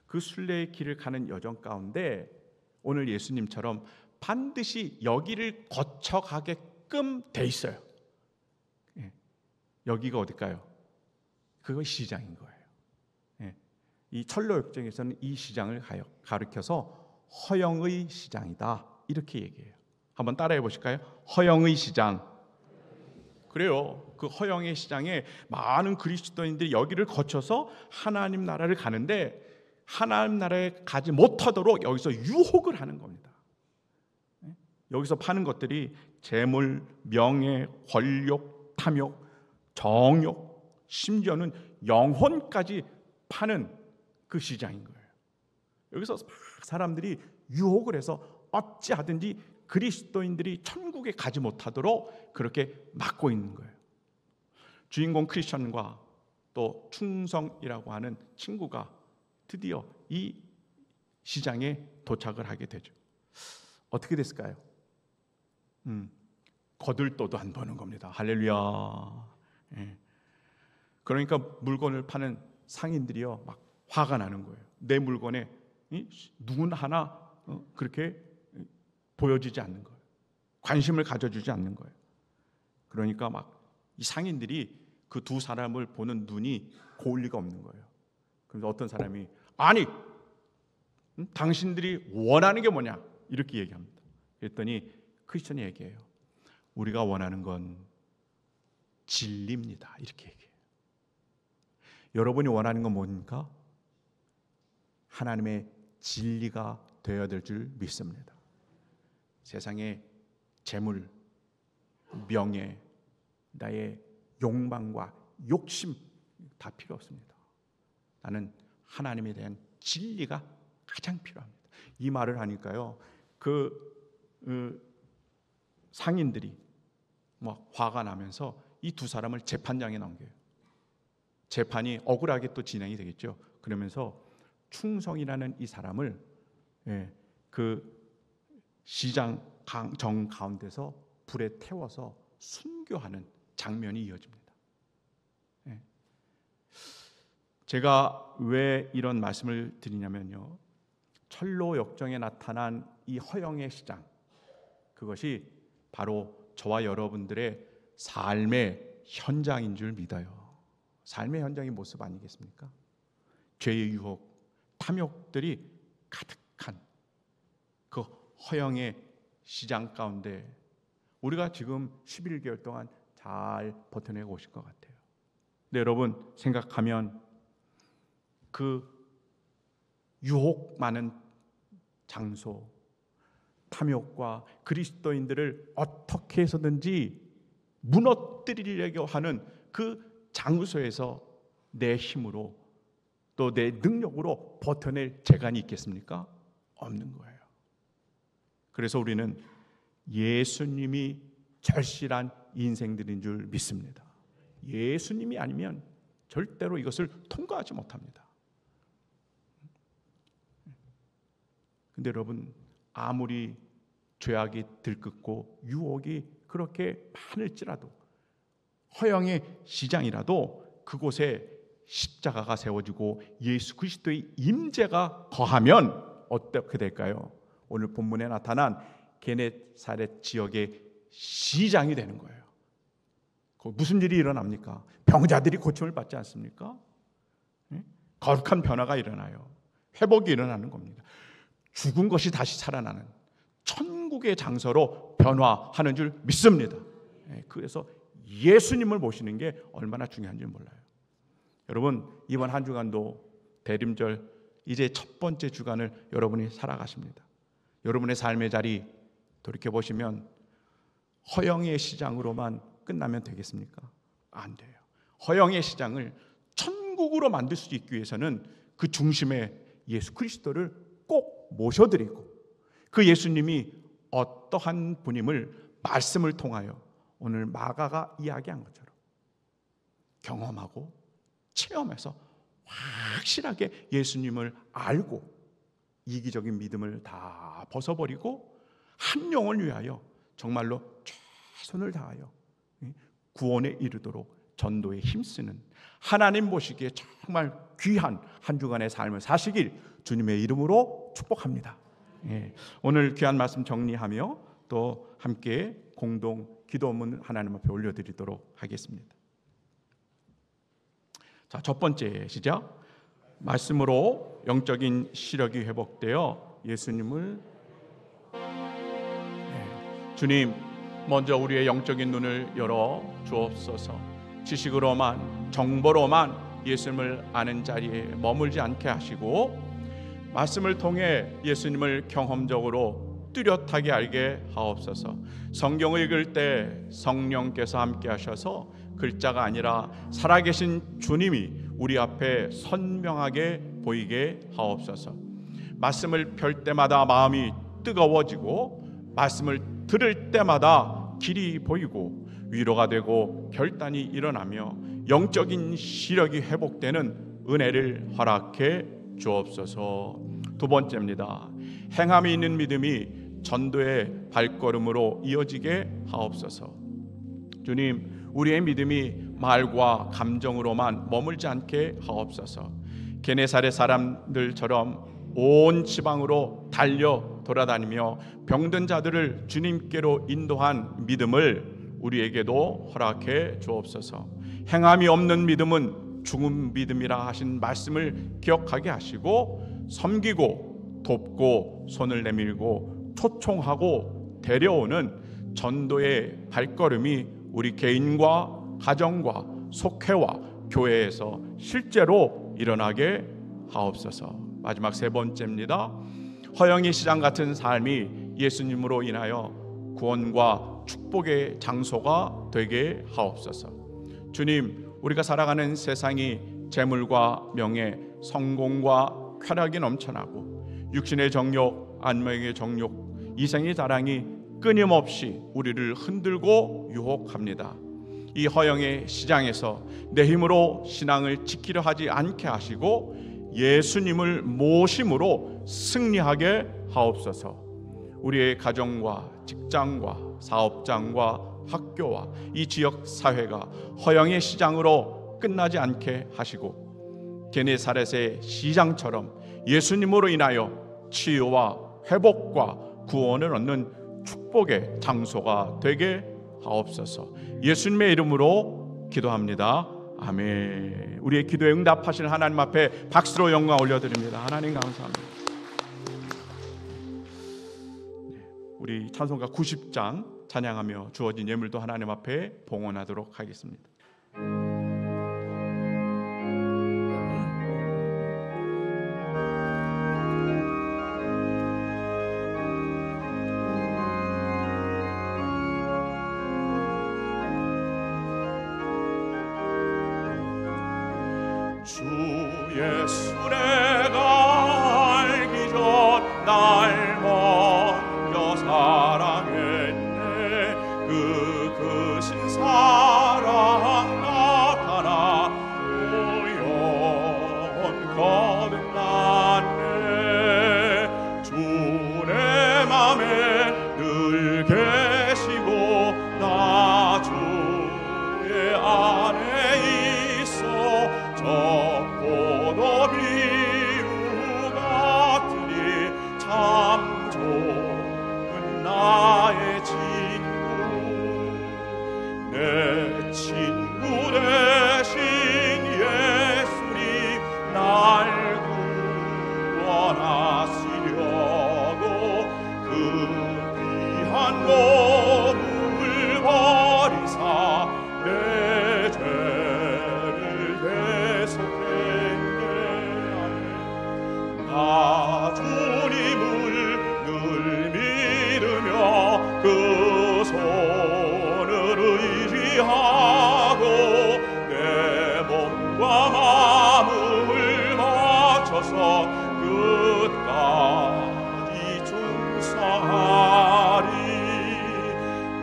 그 순례의 길을 가는 여정 가운데 오늘 예수님처럼 반드시 여기를 거쳐가게끔 돼 있어요. 여기가 어딜까요? 그거 시장인 거예요. 이 철로역정에서는 이 시장을 가리켜서 허영의 시장이다 이렇게 얘기해요. 한번 따라해 보실까요? 허영의 시장. 그래요. 그 허영의 시장에 많은 그리스도인들이 여기를 거쳐서 하나님 나라를 가는데 하나님 나라에 가지 못하도록 여기서 유혹을 하는 겁니다. 여기서 파는 것들이 재물, 명예, 권력, 탐욕, 정욕, 심지어는 영혼까지 파는 그 시장인 거예요. 여기서 사람들이 유혹을 해서 어찌하든지 그리스도인들이 천국에 가지 못하도록 그렇게 막고 있는 거예요. 주인공 크리스천과 또 충성이라고 하는 친구가 드디어 이 시장에 도착을 하게 되죠. 어떻게 됐을까요? 거들떠도 안 보는 겁니다. 할렐루야. 예. 그러니까 물건을 파는 상인들이요 막 화가 나는 거예요. 내 물건에 누군 하나 그렇게 보여지지 않는 거예요. 관심을 가져주지 않는 거예요. 그러니까 막 이 상인들이 그 두 사람을 보는 눈이 고울 리가 없는 거예요. 그래서 어떤 사람이 아니 당신들이 원하는 게 뭐냐 이렇게 얘기합니다. 그랬더니 크리스천이 얘기해요. 우리가 원하는 건 진리입니다. 이렇게 얘기해요. 여러분이 원하는 건 뭡니까? 하나님의 진리가 되어야 될 줄 믿습니다. 세상에 재물, 명예, 나의 욕망과 욕심 다 필요 없습니다. 나는 하나님에 대한 진리가 가장 필요합니다. 이 말을 하니까요, 상인들이 막 화가 나면서 이 두 사람을 재판장에 넘겨요. 재판이 억울하게 또 진행이 되겠죠. 그러면서 충성이라는 이 사람을 그 시장 정 가운데서 불에 태워서 순교하는 장면이 이어집니다. 제가 왜 이런 말씀을 드리냐면요, 철로 역정에 나타난 이 허영의 시장, 그것이 바로 저와 여러분들의 삶의 현장인 줄 믿어요. 삶의 현장의 모습 아니겠습니까? 죄의 유혹, 탐욕들이 가득한 그 허영의 시장 가운데 우리가 지금 11개월 동안 잘 버텨내고 오실 것 같아요. 근데 여러분 생각하면 그 유혹 많은 장소, 탐욕과 그리스도인들을 어떻게 해서든지 무너뜨리려고 하는 그 장소에서 내 힘으로 또 내 능력으로 버텨낼 재간이 있겠습니까? 없는 거예요. 그래서 우리는 예수님이 절실한 인생들인 줄 믿습니다. 예수님이 아니면 절대로 이것을 통과하지 못합니다. 근데 여러분, 아무리 죄악이 들끓고 유혹이 그렇게 많을지라도, 허영의 시장이라도 그곳에 십자가가 세워지고 예수 그리스도의 임재가 거하면 어떻게 될까요? 오늘 본문에 나타난 게네사렛 지역의 시장이 되는 거예요. 무슨 일이 일어납니까? 병자들이 고침을 받지 않습니까? 거룩한 변화가 일어나요. 회복이 일어나는 겁니다. 죽은 것이 다시 살아나는 천국의 장소로 변화하는 줄 믿습니다. 그래서 예수님을 모시는 게 얼마나 중요한지 몰라요. 여러분, 이번 한 주간도 대림절 이제 첫 번째 주간을 여러분이 살아가십니다. 여러분의 삶의 자리 돌이켜보시면 허영의 시장으로만 끝나면 되겠습니까? 안 돼요. 허영의 시장을 천국으로 만들 수 있기 위해서는 그 중심에 예수 그리스도를 꼭 모셔드리고, 그 예수님이 어떠한 분임을 말씀을 통하여 오늘 마가가 이야기한 것처럼 경험하고 체험해서 확실하게 예수님을 알고 이기적인 믿음을 다 벗어버리고 한 영혼을 위하여 정말로 최선을 다하여 구원에 이르도록 전도에 힘쓰는, 하나님 보시기에 정말 귀한 한 주간의 삶을 사시길 주님의 이름으로 축복합니다. 오늘 귀한 말씀 정리하며 또 함께 공동 기도문 하나님 앞에 올려드리도록 하겠습니다. 자, 첫 번째 시작. 말씀으로 영적인 시력이 회복되어 예수님을 주님, 먼저 우리의 영적인 눈을 열어 주옵소서. 지식으로만, 정보로만 예수님을 아는 자리에 머물지 않게 하시고 말씀을 통해 예수님을 경험적으로 뚜렷하게 알게 하옵소서. 성경을 읽을 때 성령께서 함께 하셔서 글자가 아니라 살아계신 주님이 우리 앞에 선명하게 보이게 하옵소서. 말씀을 펼 때마다 마음이 뜨거워지고 말씀을 들을 때마다 길이 보이고 위로가 되고 결단이 일어나며 영적인 시력이 회복되는 은혜를 허락해 주옵소서. 두 번째입니다. 행함이 있는 믿음이 전도의 발걸음으로 이어지게 하옵소서. 주님, 우리의 믿음이 말과 감정으로만 머물지 않게 하옵소서. 게네사렛 사람들처럼 온 지방으로 달려 돌아다니며 병든 자들을 주님께로 인도한 믿음을 우리에게도 허락해 주옵소서. 행함이 없는 믿음은 죽은 믿음이라 하신 말씀을 기억하게 하시고 섬기고 돕고 손을 내밀고 초청하고 데려오는 전도의 발걸음이 우리 개인과 가정과 속회와 교회에서 실제로 일어나게 하옵소서. 마지막 세 번째입니다. 허영의 시장 같은 삶이 예수님으로 인하여 구원과 축복의 장소가 되게 하옵소서. 주님, 우리가 살아가는 세상이 재물과 명예, 성공과 쾌락이 넘쳐나고 육신의 정욕, 안목의 정욕, 이생의 자랑이 끊임없이 우리를 흔들고 유혹합니다. 이 허영의 시장에서 내 힘으로 신앙을 지키려 하지 않게 하시고 예수님을 모심으로 승리하게 하옵소서. 우리의 가정과 직장과 사업장과 학교와 이 지역 사회가 허영의 시장으로 끝나지 않게 하시고 게네사렛의 시장처럼 예수님으로 인하여 치유와 회복과 구원을 얻는 축복의 장소가 되게 하옵소서. 예수님의 이름으로 기도합니다. 아멘. 우리의 기도에 응답하시는 하나님 앞에 박수로 영광 올려드립니다. 하나님 감사합니다. 우리 찬송가 90장 찬양하며 주어진 예물도 하나님 앞에 봉헌하도록 하겠습니다. 주 예수 내가 알기 전 날 먼저 사랑했네. 그 크신 사랑 나타나 오연 거듭났네. 주 내 친구 되신 예수님 날 구원하시려고 그 귀한 몸을 버리사 내 죄를 대속했네. 나 주님을 늘 믿으며 그 손을 의지하고 내 몸과 마음을 바쳐서 끝까지 충성하리.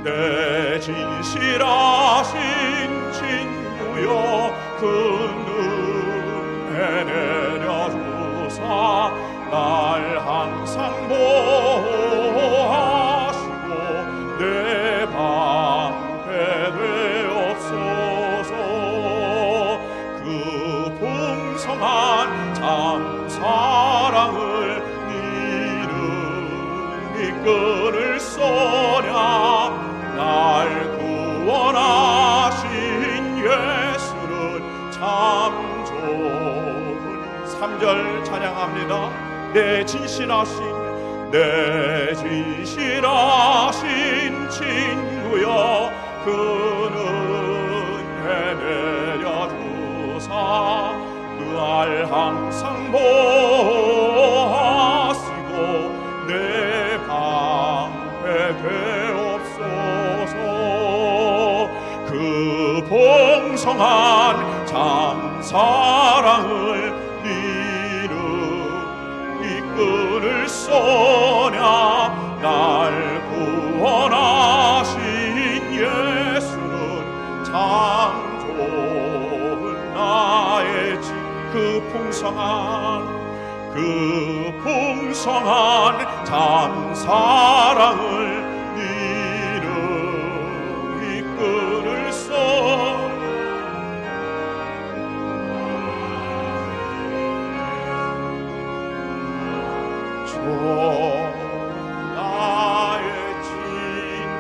내 진실하신 친구여 그 은혜 내려주사 날 항상 보호하시고 내 방패 되옵소서. 그 풍성한 참 사랑을 니는 이끈을 쏘냐. 날 구원하신 예수는 참 좋은 3절 찬양합니다. 내 진실하신 친구여 그 은혜 내려주사 그 알 항상 보호하시고 내 방패 되옵소서. 그 풍성한 참 사랑을 니는 이끈을 쏘냐. 날 구원하신 예수는 참 좋은 나의 그 풍성한 참 사랑을 니는 이끈을 쏘냐. 나의 친구.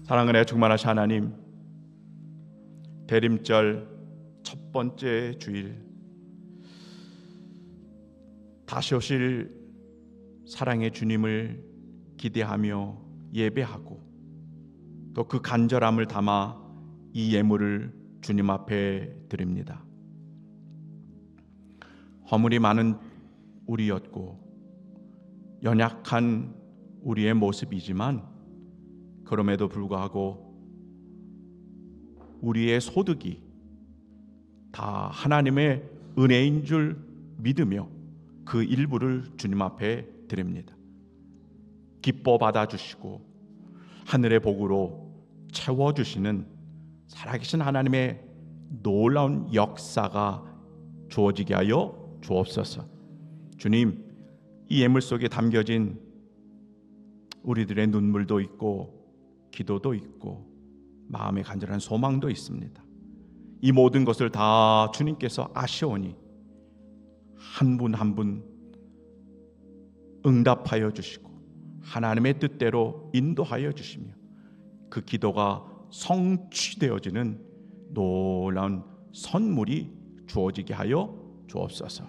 사랑은혜 충만하신 하나님, 대림절 첫 번째 주일 다시 오실 사랑의 주님을 기대하며 예배하고 또 그 간절함을 담아 이 예물을 주님 앞에 드립니다. 허물이 많은 우리였고 연약한 우리의 모습이지만 그럼에도 불구하고 우리의 소득이 다 하나님의 은혜인 줄 믿으며 그 일부를 주님 앞에 드립니다. 기뻐 받아주시고 하늘의 복으로 채워주시는 살아계신 하나님의 놀라운 역사가 주어지게 하여 주옵소서. 주님, 이 예물 속에 담겨진 우리들의 눈물도 있고 기도도 있고 마음의 간절한 소망도 있습니다. 이 모든 것을 다 주님께서 아시오니 한 분 한 분 응답하여 주시고 하나님의 뜻대로 인도하여 주시며 그 기도가 성취되어지는 놀라운 선물이 주어지게 하여 주옵소서.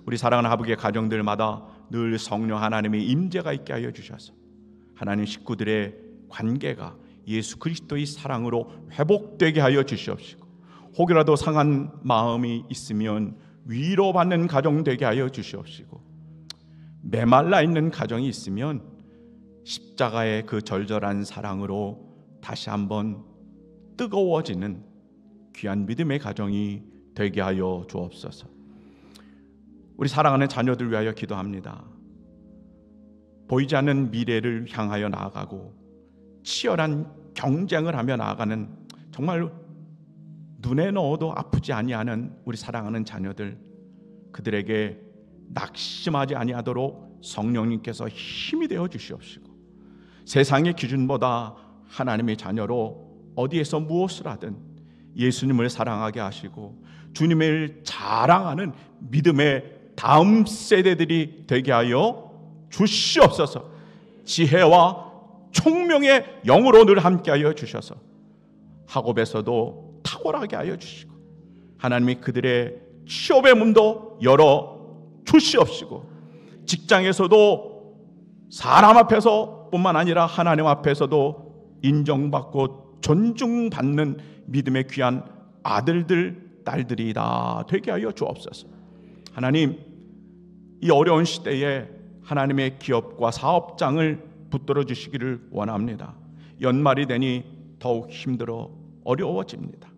우리 사랑하는 하부의 가정들마다 늘 성령 하나님의 임재가 있게 하여 주셔서 하나님 식구들의 관계가 예수 그리스도의 사랑으로 회복되게 하여 주시옵시고 혹이라도 상한 마음이 있으면 위로받는 가정 되게 하여 주시옵시고 메말라 있는 가정이 있으면 십자가의 그 절절한 사랑으로 다시 한번 뜨거워지는 귀한 믿음의 가정이 되게 하여 주옵소서. 우리 사랑하는 자녀들 위하여 기도합니다. 보이지 않는 미래를 향하여 나아가고 치열한 경쟁을 하며 나아가는 정말 눈에 넣어도 아프지 아니하는 우리 사랑하는 자녀들, 그들에게 낙심하지 아니하도록 성령님께서 힘이 되어 주시옵시고 세상의 기준보다 하나님의 자녀로 어디에서 무엇을 하든 예수님을 사랑하게 하시고 주님을 자랑하는 믿음의 다음 세대들이 되게 하여 주시옵소서. 지혜와 총명의 영으로 늘 함께하여 주셔서 학업에서도 탁월하게 하여 주시고 하나님이 그들의 취업의 문도 열어 주시옵시고 직장에서도 사람 앞에서 뿐만 아니라 하나님 앞에서도 인정받고 존중받는 믿음의 귀한 아들들 딸들이 다 되게 하여 주옵소서. 하나님, 이 어려운 시대에 하나님의 기업과 사업장을 붙들어 주시기를 원합니다. 연말이 되니 더욱 힘들어 어려워집니다.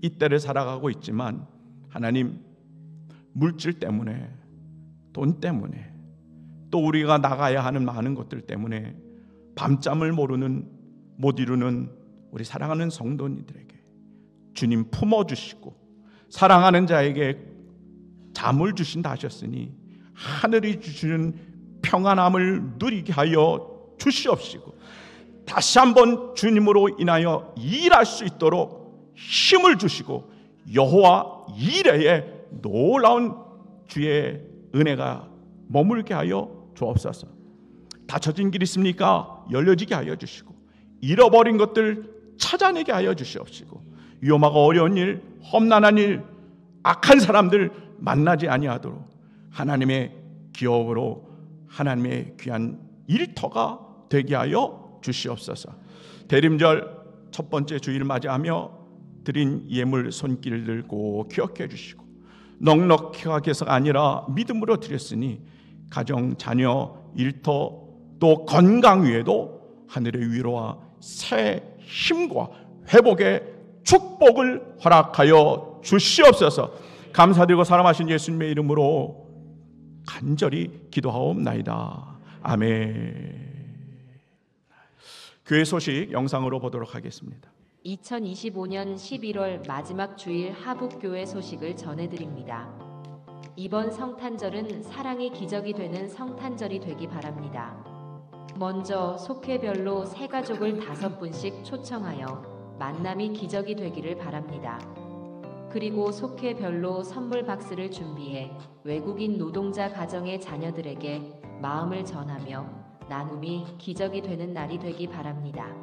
이때를 살아가고 있지만 하나님, 물질 때문에, 돈 때문에, 또 우리가 나가야 하는 많은 것들 때문에 밤잠을 못 이루는 우리 사랑하는 성도님들에게 주님 품어주시고 사랑하는 자에게 잠을 주신다 하셨으니 하늘이 주시는 평안함을 누리게 하여 주시옵시고 다시 한번 주님으로 인하여 일할 수 있도록 힘을 주시고 여호와 이레의 놀라운 주의 은혜가 머물게 하여 주옵소서. 닫혀진 길 있습니까? 열려지게 하여 주시고 잃어버린 것들 찾아내게 하여 주시옵시고 위험하고 어려운 일, 험난한 일, 악한 사람들 만나지 아니하도록 하나님의 기업으로 하나님의 귀한 일터가 되게 하여 주시옵소서. 대림절 첫 번째 주일을 맞이하며 드린 예물 손길을 꼭 기억해 주시고 넉넉하게 해서가 아니라 믿음으로 드렸으니 가정, 자녀, 일터 또 건강 위에도 하늘의 위로와 새 힘과 회복의 축복을 허락하여 주시옵소서. 감사드리고 사랑하신 예수님의 이름으로 간절히 기도하옵나이다. 아멘. 교회 소식 영상으로 보도록 하겠습니다. 2025년 11월 마지막 주일 하북교회 소식을 전해드립니다. 이번 성탄절은 사랑이 기적이 되는 성탄절이 되기 바랍니다. 먼저 속회별로 새 가족을 5분씩 초청하여 만남이 기적이 되기를 바랍니다. 그리고 속회별로 선물 박스를 준비해 외국인 노동자 가정의 자녀들에게 마음을 전하며 나눔이 기적이 되는 날이 되기 바랍니다.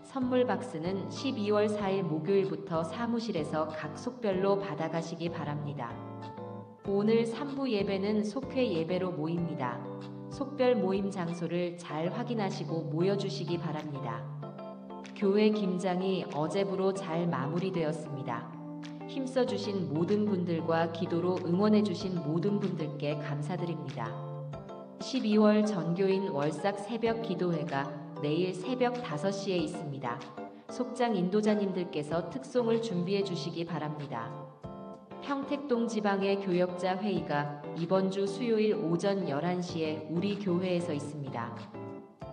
선물 박스는 12월 4일 목요일부터 사무실에서 각 속별로 받아가시기 바랍니다. 오늘 3부 예배는 속회 예배로 모입니다. 속별 모임 장소를 잘 확인하시고 모여주시기 바랍니다. 교회 김장이 어제부로 잘 마무리되었습니다. 힘써주신 모든 분들과 기도로 응원해주신 모든 분들께 감사드립니다. 12월 전교인 월삭 새벽 기도회가 내일 새벽 5시에 있습니다. 속장 인도자님들께서 특송을 준비해 주시기 바랍니다. 평택동 지방의 교역자 회의가 이번 주 수요일 오전 11시에 우리 교회에서 있습니다.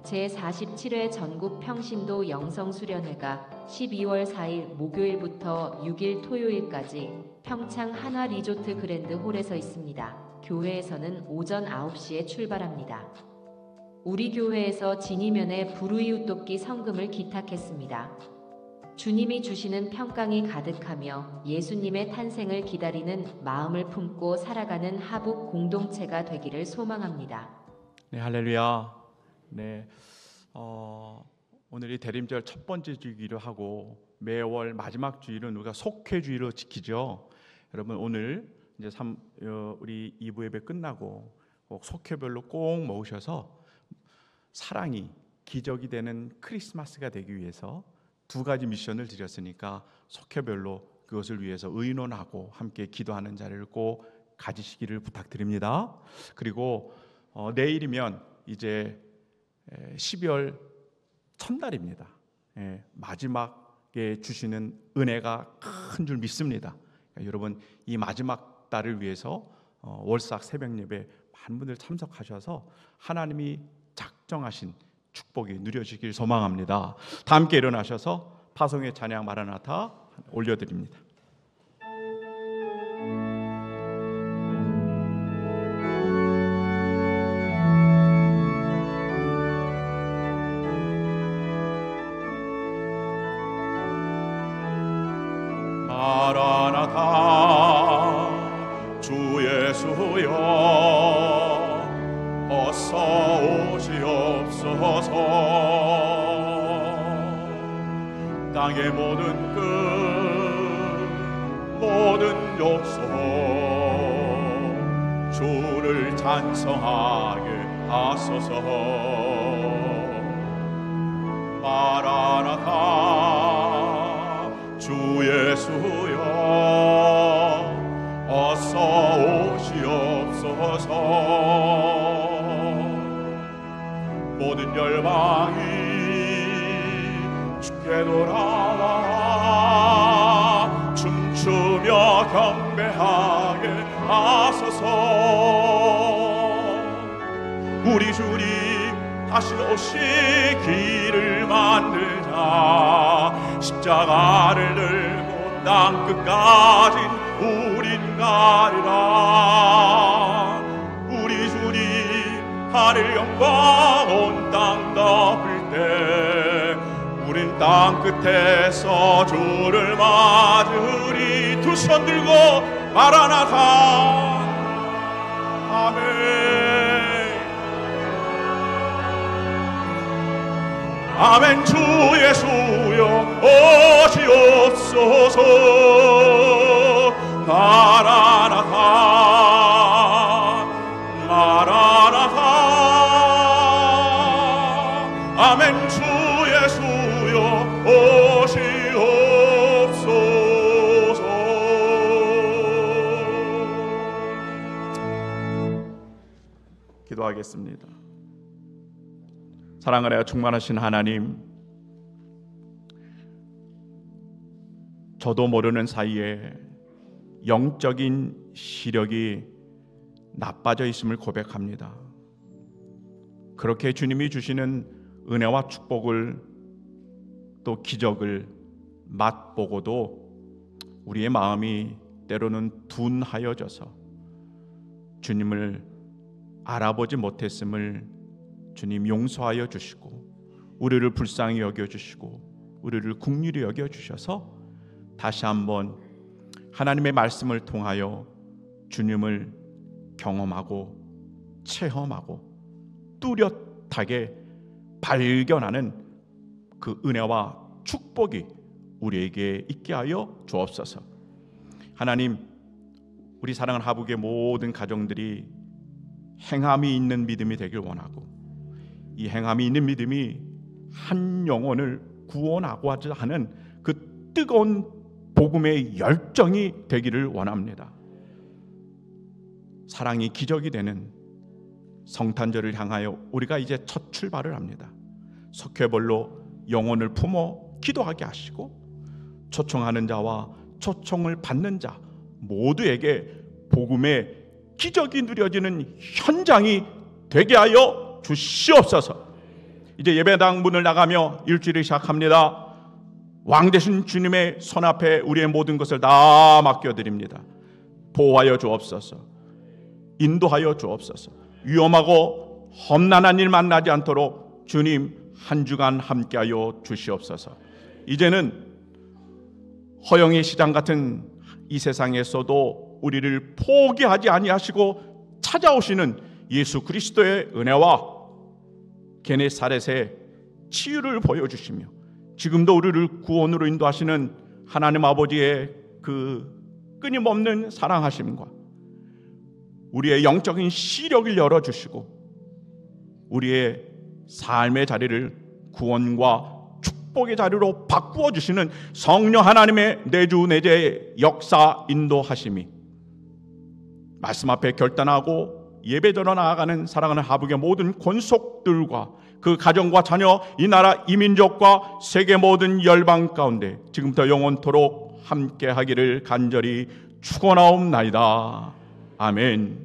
제47회 전국 평신도 영성수련회가 12월 4일 목요일부터 6일 토요일까지 평창 한화 리조트 그랜드 홀에서 있습니다. 교회에서는 오전 9시에 출발합니다. 우리 교회에서 진이면에 불우이웃 돕기 성금을 기탁했습니다. 주님이 주시는 평강이 가득하며 예수님의 탄생을 기다리는 마음을 품고 살아가는 하북 공동체가 되기를 소망합니다. 네, 할렐루야. 네, 오늘이 대림절 첫 번째 주기로 하고 매월 마지막 주일은 우리가 속회주의로 지키죠. 여러분 오늘 이제 우리 2부 예배 끝나고 꼭 속회별로 꼭 모으셔서 사랑이 기적이 되는 크리스마스가 되기 위해서 2가지 미션을 드렸으니까 속회별로 그것을 위해서 의논하고 함께 기도하는 자리를 꼭 가지시기를 부탁드립니다. 그리고 내일이면 이제 12월 첫날입니다. 마지막에 주시는 은혜가 큰 줄 믿습니다. 그러니까 여러분 이 마지막 달을 위해서 월삭 새벽 예배 많은 분들 참석하셔서 하나님이 작정하신 축복이 누려지길 소망합니다. 다 함께 일어나셔서 파송의 찬양 마라나타 올려드립니다. 마라나타 주 예수여 어서 오시옵소서. 땅의 모든 끝 모든 족속 주를 찬송하게 하소서. 마라나타 주 예수여 어서 오시옵소서. 모든 열방이 주께 돌아와 춤추며 경배하게 하소서. 우리 주님 다시 오시기를 만들자. 십자가를 들고 땅끝까지 우린 가리라. 우리 주님 하늘 영광 온 땅 덮을 때 우린 땅끝에서 주를 맞으리. 두 손 들고 마라나타. 아멘. 아멘. 주 예수여 오시옵소서. 마라나타 마라나타. 아멘. 주 예수여 오시옵소서. 기도하겠습니다. 사랑을 하여 충만하신 하나님, 저도 모르는 사이에 영적인 시력이 나빠져 있음을 고백합니다. 그렇게 주님이 주시는 은혜와 축복을 또 기적을 맛보고도 우리의 마음이 때로는 둔하여져서 주님을 알아보지 못했음을 주님 용서하여 주시고 우리를 불쌍히 여겨주시고 우리를 긍휼히 여겨주셔서 다시 한번 하나님의 말씀을 통하여 주님을 경험하고 체험하고 뚜렷하게 발견하는 그 은혜와 축복이 우리에게 있게 하여 주옵소서. 하나님, 우리 사랑하는 하북의 모든 가정들이 행함이 있는 믿음이 되길 원하고 이 행함이 있는 믿음이 한 영혼을 구원하고자 하는 그 뜨거운 복음의 열정이 되기를 원합니다. 사랑이 기적이 되는 성탄절을 향하여 우리가 이제 첫 출발을 합니다. 석회벌로 영혼을 품어 기도하게 하시고 초청하는 자와 초청을 받는 자 모두에게 복음의 기적이 누려지는 현장이 되게 하여 주시옵소서. 이제 예배당 문을 나가며 일주일을 시작합니다. 왕 되신 주님의 손 앞에 우리의 모든 것을 다 맡겨드립니다. 보호하여 주옵소서. 인도하여 주옵소서. 위험하고 험난한 일 만나지 않도록 주님 한 주간 함께하여 주시옵소서. 이제는 허영의 시장 같은 이 세상에서도 우리를 포기하지 아니하시고 찾아오시는 예수 그리스도의 은혜와 게네사렛의 치유를 보여주시며 지금도 우리를 구원으로 인도하시는 하나님 아버지의 그 끊임없는 사랑하심과 우리의 영적인 시력을 열어주시고 우리의 삶의 자리를 구원과 축복의 자리로 바꾸어 주시는 성령 하나님의 내주내제의 역사 인도하심이 말씀 앞에 결단하고 예배드려 나아가는 사랑하는 하북의 모든 권속들과 그 가정과 자녀, 이 나라 이민족과 세계 모든 열방 가운데 지금부터 영원토록 함께 하기를 간절히 축원하옵나이다. 아멘.